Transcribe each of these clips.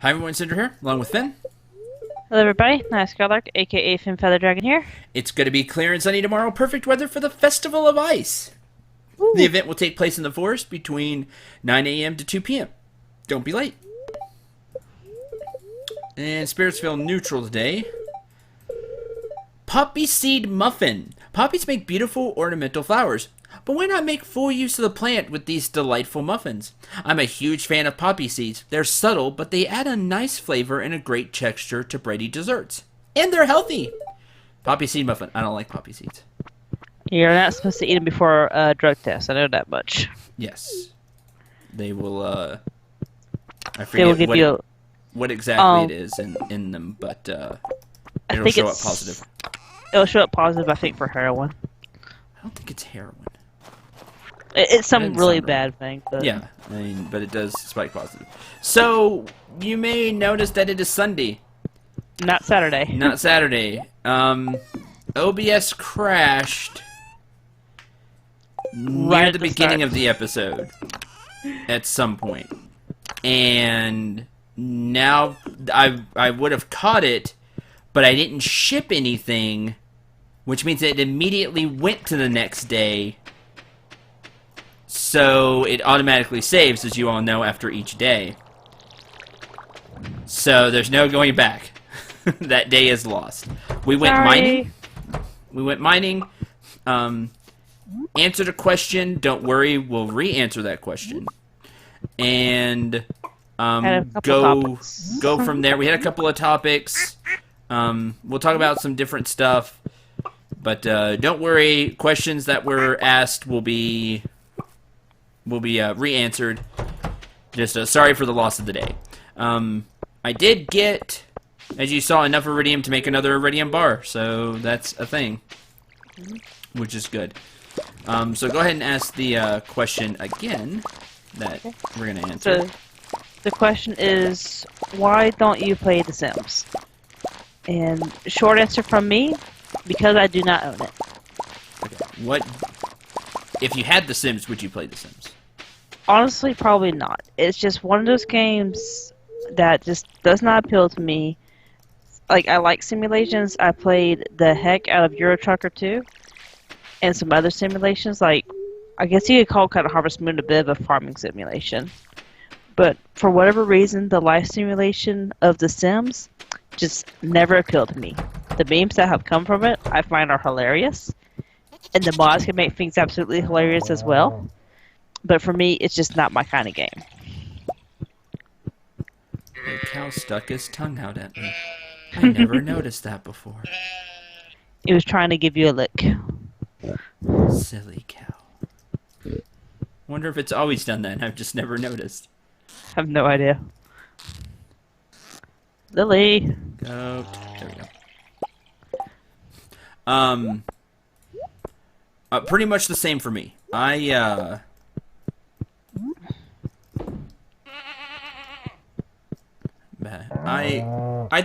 Hi everyone, Cendril here, along with Finn. Hello everybody, nice Skylark, aka Finn Feather Dragon here. It's going to be clear and sunny tomorrow, perfect weather for the Festival of Ice. The Woo. event will take place in the forest between 9 a.m. to 2 p.m. Don't be late. And spirits feel neutral today. Poppy seed muffin. Poppies make beautiful ornamental flowers, but why not make full use of the plant with these delightful muffins? I'm a huge fan of poppy seeds. They're subtle, but they add a nice flavor and a great texture to bready desserts. And they're healthy. Poppy seed muffin. I don't like poppy seeds. You're not supposed to eat them before a drug test, I know that much. Yes. They will, I They will forget give you... what exactly it is in them, but I it'll think show up positive. It'll show up positive, I think, for heroin. I don't think it's heroin. It's some Doesn't really sound right. bad thing. But... Yeah, I mean, but it does spike positive. So, you may notice that it is Sunday, Not Saturday. not Saturday. OBS crashed near Right at the the beginning start. of the episode at some point. And now I would have caught it, but I didn't ship anything, which means it immediately went to the next day. So it automatically saves, as you all know, after each day. So there's no going back. That day is lost. We went Sorry. mining. We went mining. Answered a question. Don't worry, we'll re-answer that question. And Had a couple go topics. go from there. We had a couple of topics. We'll talk about some different stuff. But don't worry, questions that were asked will be re-answered. Just sorry for the loss of the day. I did get, as you saw, enough iridium to make another iridium bar, so that's a thing, which is good. So go ahead and ask the question again that we're going to answer. So, the question is, why don't you play The Sims? And short answer from me, because I do not own it. Okay. What, if you had The Sims, would you play The Sims? Honestly, probably not. It's just one of those games that just does not appeal to me. Like, I like simulations. I played the heck out of Euro Trucker 2 and some other simulations. Like, I guess you could call kind of Harvest Moon a bit of a farming simulation. But for whatever reason, the life simulation of The Sims just never appealed to me. The memes that have come from it, I find are hilarious. And the mods can make things absolutely hilarious as well. But for me, it's just not my kind of game. The cow stuck his tongue out at me. I never noticed that before. It was trying to give you a lick. Silly cow. Wonder if it's always done that and I've just never noticed. I have no idea. Lily. Go. There we go. Pretty much the same for me. I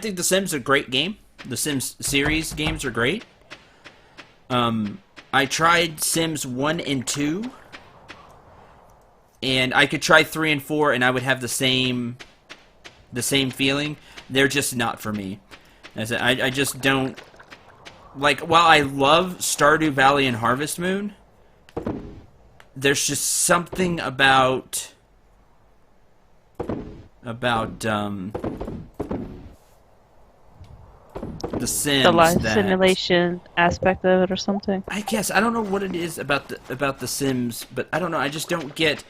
think The Sims is a great game. The Sims series games are great. I tried Sims 1 and 2. And I could try 3 and 4 and I would have the same feeling. They're just not for me. I just don't like, while I love Stardew Valley and Harvest Moon, there's just something about The Sims, The life that simulation aspect of it or something. I guess I don't know what it is about the Sims, but I don't know. I just don't get.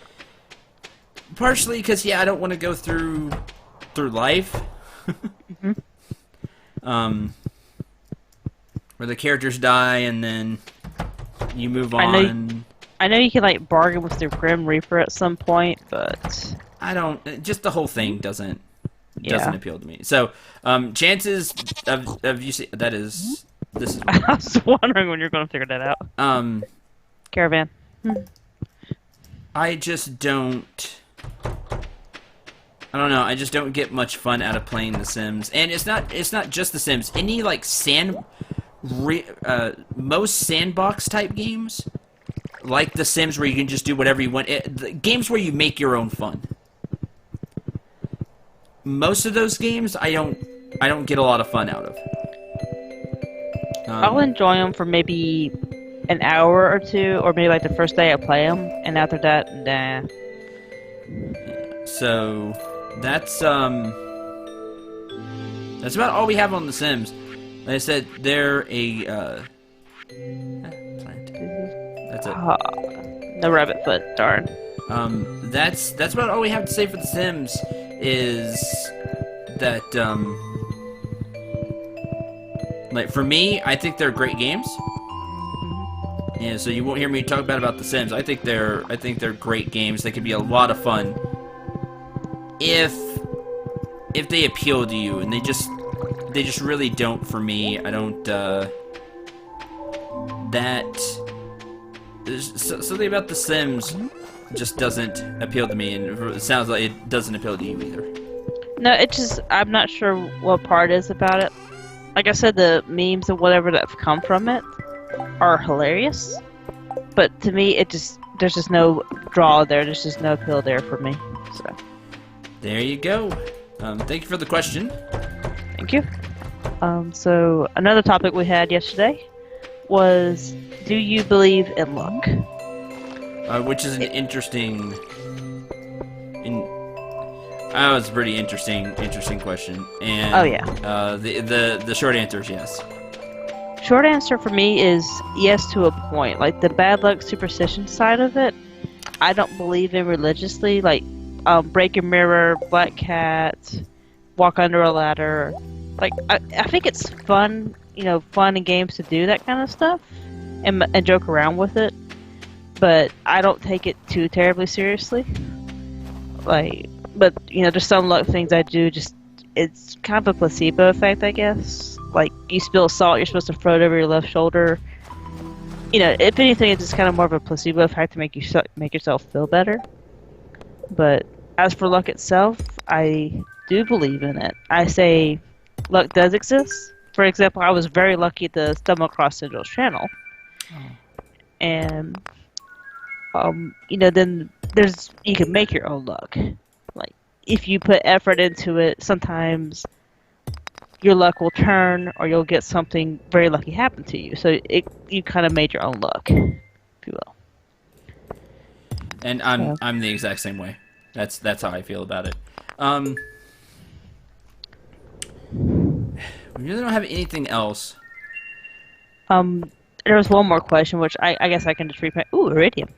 Partially because I don't want to go through life, where the characters die and then you move on. I know you can like bargain with the Grim Reaper at some point, but I don't. Just the whole thing doesn't Yeah. appeal to me. So chances of you see this is I was wondering when you're going to figure that out. Caravan. I just don't. I don't know. I just don't get much fun out of playing The Sims, and it's not just The Sims. Any like most sandbox type games, like The Sims, where you can just do whatever you want. The games where you make your own fun. most of those games I don't get a lot of fun out of. I'll enjoy them for maybe an hour or two, or maybe like the first day I play them, and after that, nah. So that's about all we have on The Sims. Like I said, they're a plant. That's it. No rabbit foot, darn. That's about all we have to say for The Sims. Is that like for me, I think they're great games. Yeah, so you won't hear me talk bad about The Sims. I think they're great games. They could be a lot of fun if they appeal to you, and they just really don't for me. I don't there's something about The Sims just doesn't appeal to me, and it sounds like it doesn't appeal to you either. No, it just, I'm not sure what part is about it. Like I said, the memes and whatever that have come from it are hilarious, but to me, there's just no draw there. There's just no appeal there for me. So there you go. Thank you for the question. thank you. So another topic we had yesterday was, do you believe in luck? Which is an interesting. That was a pretty interesting question. And Oh yeah. The short answer is yes. Short answer for me is yes to a point. Like the bad luck superstition side of it, I don't believe in religiously. Like break a mirror, black cat, walk under a ladder. Like I think it's fun, fun in games to do that kind of stuff and joke around with it. But I don't take it too terribly seriously. But there's some luck things I do. It's kind of a placebo effect, I guess. Like you spill salt, you're supposed to throw it over your left shoulder. If anything, it's just kind of more of a placebo effect to make yourself feel better. But as for luck itself, I do believe in it. I say luck does exist. For example, I was very lucky to stumble across Cendril's channel, and then you can make your own luck. Like if you put effort into it, sometimes your luck will turn, or you'll get something very lucky happen to you. So you kind of made your own luck, if you will. And I'm the exact same way. That's how I feel about it. We really don't have anything else. There was one more question, which I guess I can just repeat. Ooh, iridium.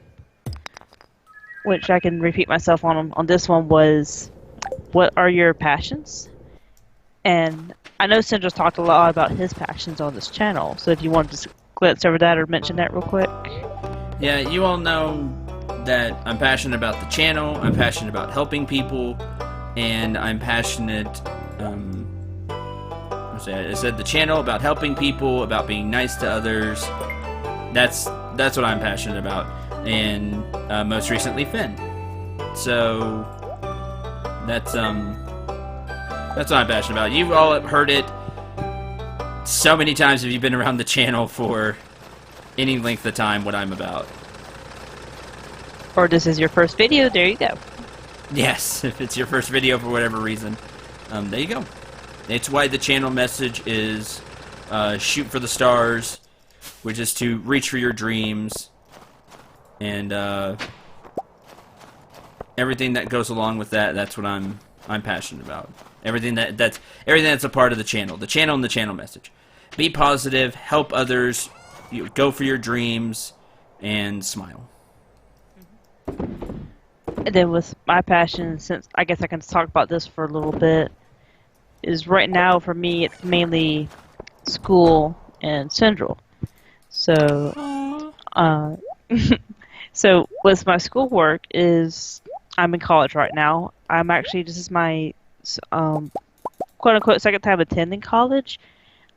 Which I can repeat myself on this one was, what are your passions? And I know Cendril talked a lot about his passions on this channel, so if you want to just glance over that or mention that real quick. Yeah, you all know that I'm passionate about the channel, I'm passionate about helping people, and I'm passionate, I said the channel, about helping people, about being nice to others. That's what I'm passionate about. And most recently Finn. So that's what I'm passionate about. You've all heard it so many times if you've been around the channel for any length of time what I'm about. Or this is your first video, there you go. Yes, if it's your first video for whatever reason, there you go. It's why the channel message is shoot for the stars, which is to reach for your dreams, and everything that goes along with that. That's what I'm passionate about. Everything that's a part of the channel and the channel message. Be positive, help others, go for your dreams, and smile. And then with my passion, since I guess I can talk about this for a little bit, is right now for me it's mainly school and Cendril. So, so with my schoolwork is I'm in college right now. I'm actually, this is my quote unquote second time attending college.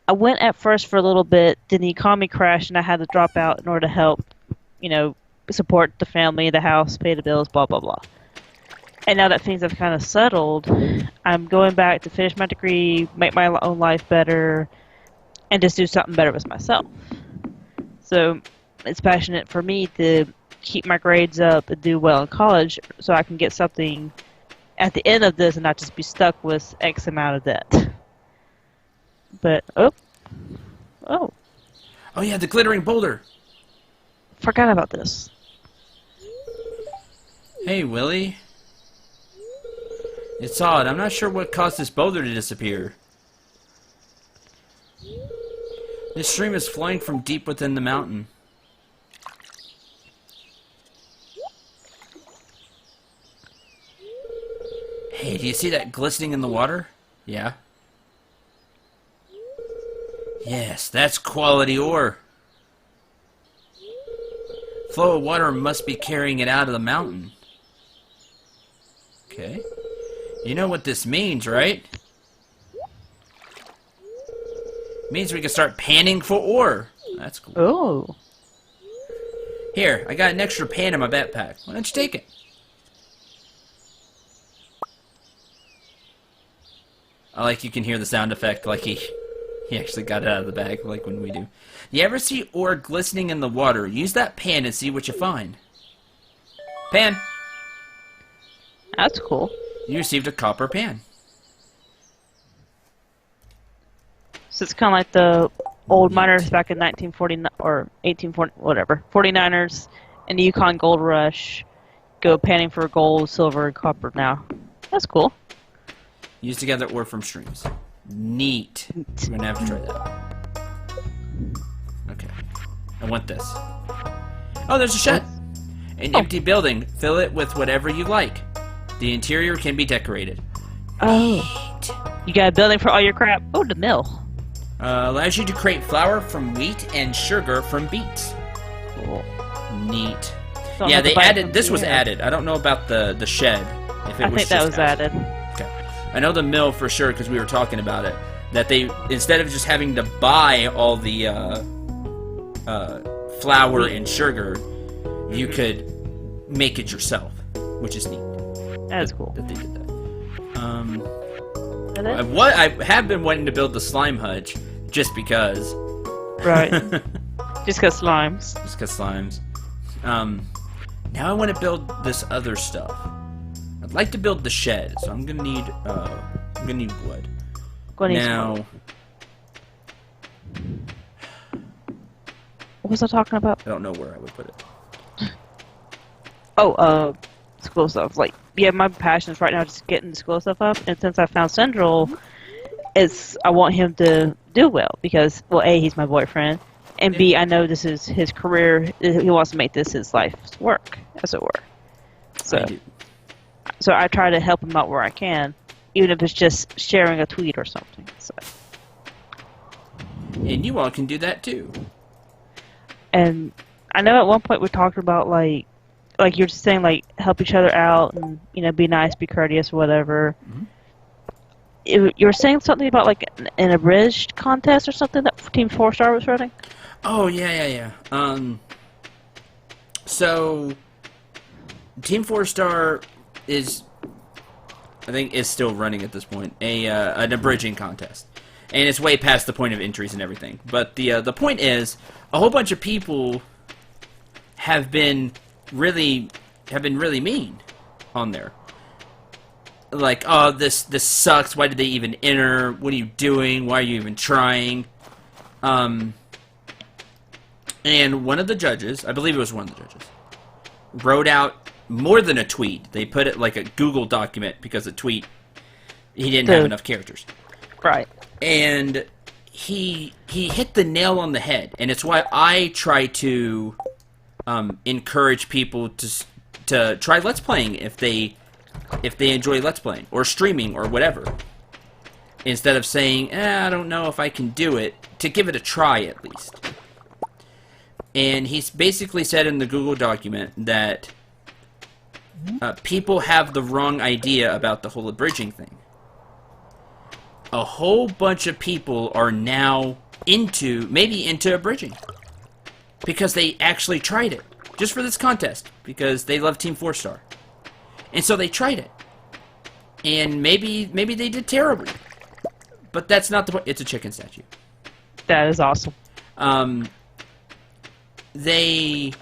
I went at first for a little bit, then the economy crashed and I had to drop out in order to help, support the family, the house, pay the bills, blah blah blah. And now that things have kind of settled, I'm going back to finish my degree, make my own life better, and just do something better with myself. So it's passionate for me to keep my grades up and do well in college so I can get something at the end of this and not just be stuck with X amount of debt. But oh, Oh yeah, the glittering boulder. forgot about this. Hey, Willie. It's odd. I'm not sure what caused this boulder to disappear. This stream is flowing from deep within the mountain. Hey, do you see that glistening in the water? Yeah. Yes, that's quality ore. Flow of water must be carrying it out of the mountain. Okay. You know what this means, right? Means we can start panning for ore. That's cool. Oh. Here, I got an extra pan in my backpack. Why don't you take it? I like you can hear the sound effect like he actually got it out of the bag, like when we do. You ever see ore glistening in the water? Use that pan and see what you find. Pan. That's cool. You received a copper pan. So it's kind of like the old miners back in 1949 or 1840, whatever, 49ers in the Yukon Gold Rush go panning for gold, silver, and copper now. That's cool. Use together ore from streams. Neat. We're gonna have to try that. Okay. I want this. Oh, there's a shed. An empty building. Fill it with whatever you like. The interior can be decorated. Oh. You got a building for all your crap? Oh, the mill. Allows you to create flour from wheat and sugar from beets. Cool. Neat. Don't Yeah, have to they buy added. from This was here. added. I don't know about the shed. If it I think that was added. Okay. I know the mill for sure because we were talking about it. That they, instead of just having to buy all the flour and sugar, you could make it yourself, which is neat. That is cool. That they did that. Is it? I have been wanting to build the slime hutch just because. Right. Just because slimes. Just because slimes. Now I want to build this other stuff. I'd like to build the shed, so I'm gonna need wood. Now, what was I talking about? I don't know where I would put it. Oh, school stuff. Like, yeah, my passion is right now just getting the school stuff up. And since I found Cendril, I want him to do well because, well, A, he's my boyfriend, and B, I know this is his career. He wants to make this his life's work, as it were. So I try to help him out where I can, even if it's just sharing a tweet or something. So. And you all can do that too. And I know at one point we talked about like you're just saying, like, help each other out and, you know, be nice, be courteous, whatever. Mm-hmm. You were saying something about like an abridged contest or something that Team 4 Star was running. Oh yeah. So Team 4 Star is still running at this point an abridging contest, and it's way past the point of entries and everything. But the point is, a whole bunch of people have been really mean on there. Like, oh, this sucks. Why did they even enter? What are you doing? Why are you even trying? And one of the judges, I believe it was one of the judges, wrote out more than a tweet. They put it like a Google document because a tweet, he didn't have enough characters. Right. And he hit the nail on the head, and it's why I try to encourage people to try Let's Playing if they enjoy Let's Playing or streaming or whatever. Instead of saying, I don't know if I can do it, to give it a try at least. And he's basically said in the Google document that people have the wrong idea about the whole abridging thing. A whole bunch of people are now maybe into abridging. Because they actually tried it. Just for this contest. Because they love Team 4 Star. And so they tried it. And maybe they did terribly. But that's not the point. It's a chicken statue. That is awesome. They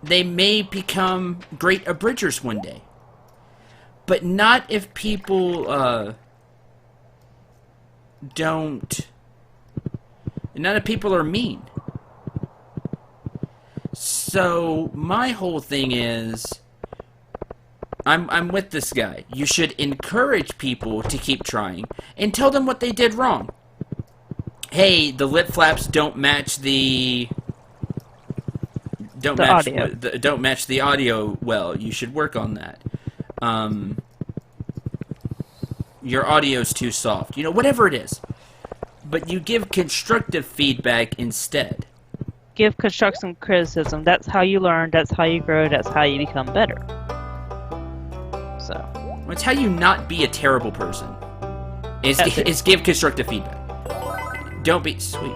may become great abridgers one day. but not if people don't. Not if people are mean. So my whole thing is, I'm with this guy. You should encourage people to keep trying and tell them what they did wrong. Hey, the lip flaps don't match the audio. Don't match the audio well. You should work on that. Your audio's too soft. You know, whatever it is. But you give constructive feedback instead. Give constructive criticism. That's how you learn. That's how you grow. That's how you become better. So. It's how you not be a terrible person. Is give constructive feedback. Don't be sweet.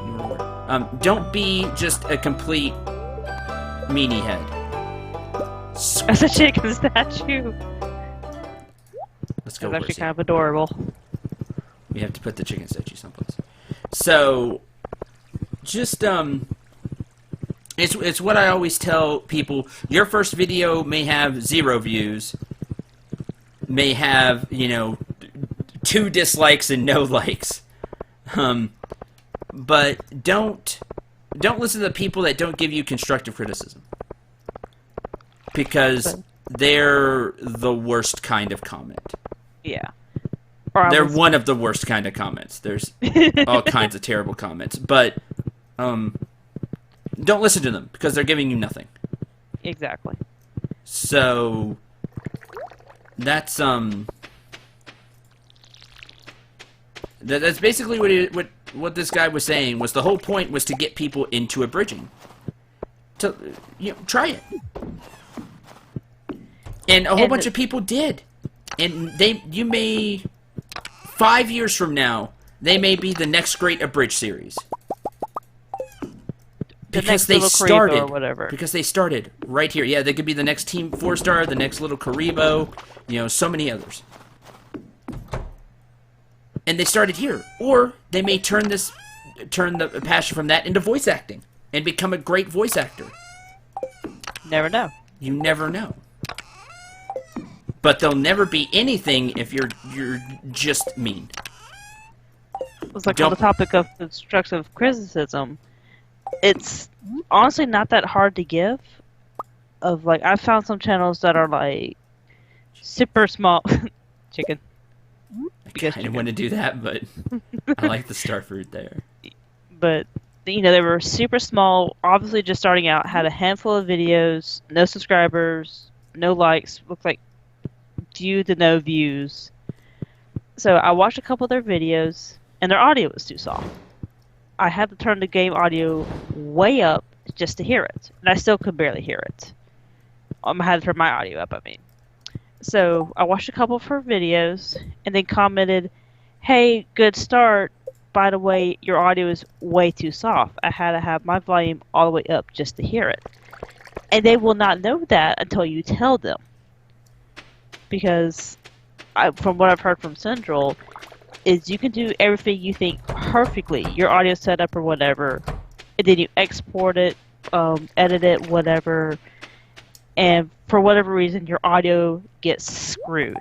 Don't be just a complete meanie head. As a chicken statue. Let's go. It's actually kind of adorable. We have to put the chicken statue someplace. So, just it's what I always tell people. Your first video may have 0 views, may have 2 dislikes and no likes, but don't listen to the people that don't give you constructive criticism, because they're the worst kind of comment. Yeah. They're one of the worst kind of comments. There's all kinds of terrible comments, but don't listen to them because they're giving you nothing. Exactly. So that's that's basically what this guy was saying. Was the whole point was to get people into a bridging. To try it, and a whole bunch of people did, and you may. 5 years from now, they may be the next great abridged series. Because they started, or whatever. Because they started right here. Yeah, they could be the next Team 4-star, the next little Karibo, so many others. And they started here. Or they may turn the passion from that into voice acting and become a great voice actor. Never know. You never know. But they'll never be anything if you're just mean. It's like on the topic of constructive criticism. It's honestly not that hard to give. I've found some channels that are like super small. Chicken. I kind of want to do that, but I like the star fruit there. But they were super small, obviously just starting out, had a handful of videos, no subscribers, no likes, looked like few to no views. So I watched a couple of their videos, and their audio was too soft. I had to turn the game audio way up just to hear it, and I still could barely hear it. I had to turn my audio up, I mean. So I watched a couple of her videos, and then commented, "Hey, good start. By the way, your audio is way too soft. I had to have my volume all the way up just to hear it." And they will not know that until you tell them. Because from what I've heard from Cendril, is you can do everything you think perfectly, your audio setup or whatever, and then you export it, edit it, whatever, and for whatever reason your audio gets screwed,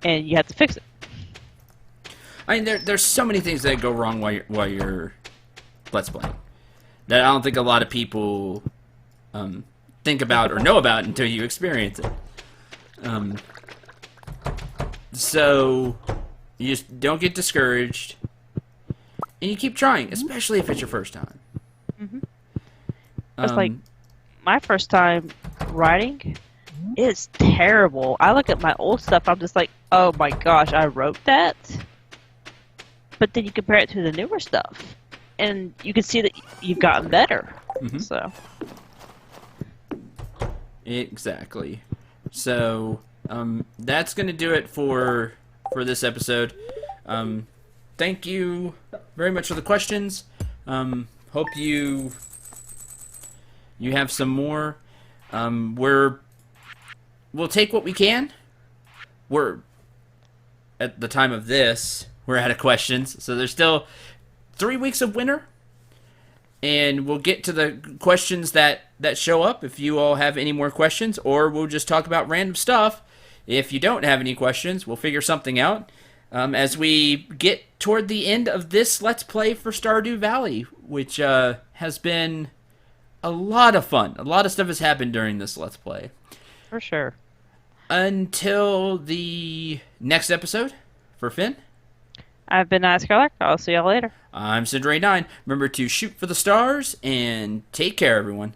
and you have to fix it. I mean, there's so many things that go wrong while you're Let's Playing that I don't think a lot of people think about or know about until you experience it. So you just don't get discouraged, and you keep trying, especially if it's your first time. Mm-hmm. It's like my first time writing. It's terrible. I look at my old stuff. I'm just like, oh my gosh, I wrote that. But then you compare it to the newer stuff, and you can see that you've gotten better. Mm-hmm. So exactly. So that's going to do it for this episode. Thank you very much for the questions. Hope you have some more. We'll take what we can. We're at the time of this, we're out of questions, so there's still 3 weeks of winter. And we'll get to the questions that show up if you all have any more questions, or we'll just talk about random stuff If you don't have any questions, we'll figure something out as we get toward the end of this Let's Play for Stardew Valley, which has been a lot of fun. A lot of stuff has happened during this Let's Play. For sure. Until the next episode, for Finn, I've been Ice Color. I'll see y'all later. I'm Cendril 9. Remember to shoot for the stars and take care, everyone.